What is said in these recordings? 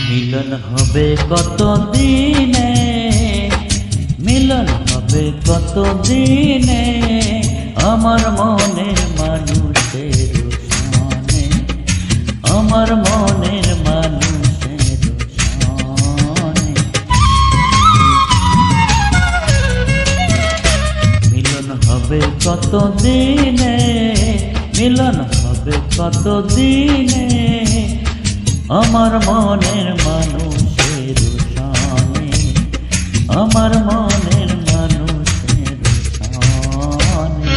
মিলন হবে কত দিনে, মিলন হবে কত দিনে, আমার মনের মানুষের সনে, আমার মনের মানুষের সনে। মিলন হবে কত দিনে, মিলন হবে কত দিনে, আমার মনের মানুষের সনে, আমার মনের মানুষের সনে।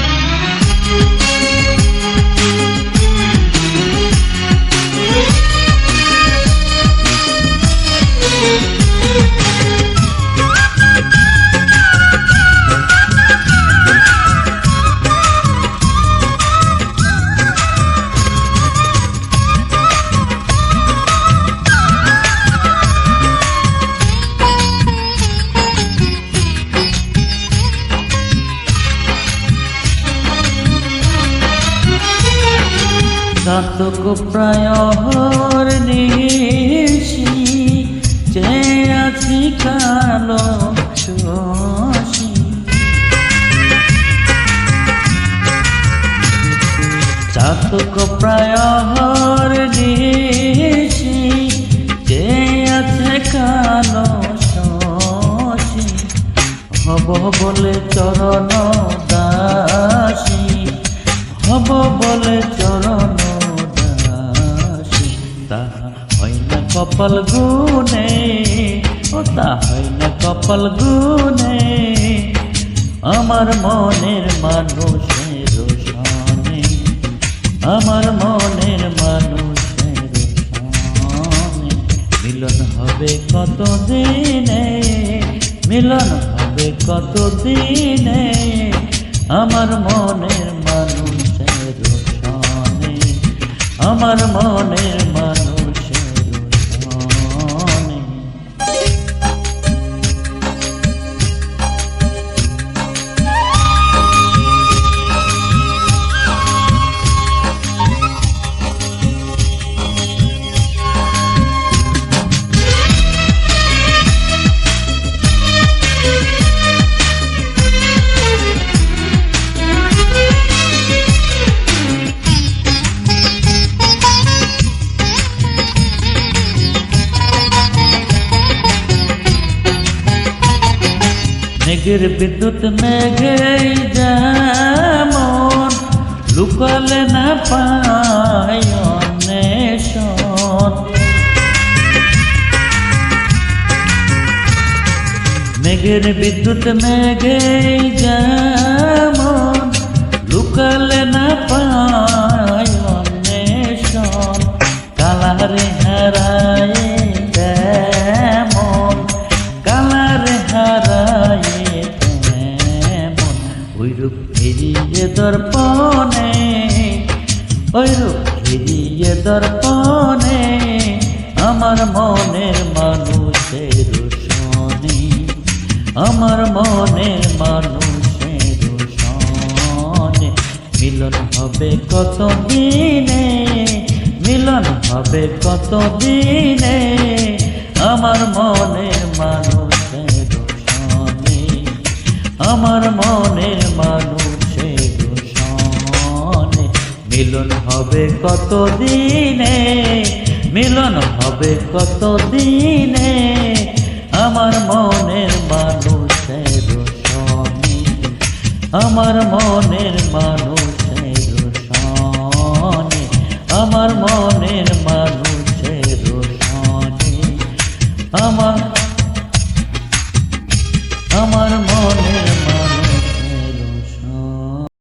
ঘাতক প্রায়র নিশি, চেয়ে আছি কালো শশী। ঘাতক প্রায়র নিশি, চেয়ে আছে কালো শশী। হব বলে চরণ দাসী, হব বলে চরণ দাসী। তাহা হয় না কপাল গুনে, ও তা হয় না কপাল গুনে, আমার মনের মানুষের সনে, আমার মনের মানুষের সনে। মিলন হবে কত দিনে, মিলন হবে কত দিনে, আমার মনের মানুষের সনে, আমার মনের মানুষের সনে। মেঘের বিদ্যুৎ মেঘেই যেমন, লুকালে না পায় অন্বেষণ। মেঘের বিদ্যুৎ মেঘেই যেমন, লুকালে না পায় অন্বেষণ। কালারে হারায় তেমন, কালারে হারায় তেমন, ওইরূপ ফিরিয়ে দর্পণে, ওইরূপ ফিরিয়ে দর্পণে, আমার মনের মানুষের সনে, আমার মনের মানুষের সনে। মিলন হবে কত দিনে, মিলন হবে কত দিনে, আমার মনের মানুষের সনে, আমার মনের মানুষের সনে। মিলন হবে কত দিনে, মিলন হবে কত দিনে, আমার মনের মানুষের সনে, আমার মনের মানুষ।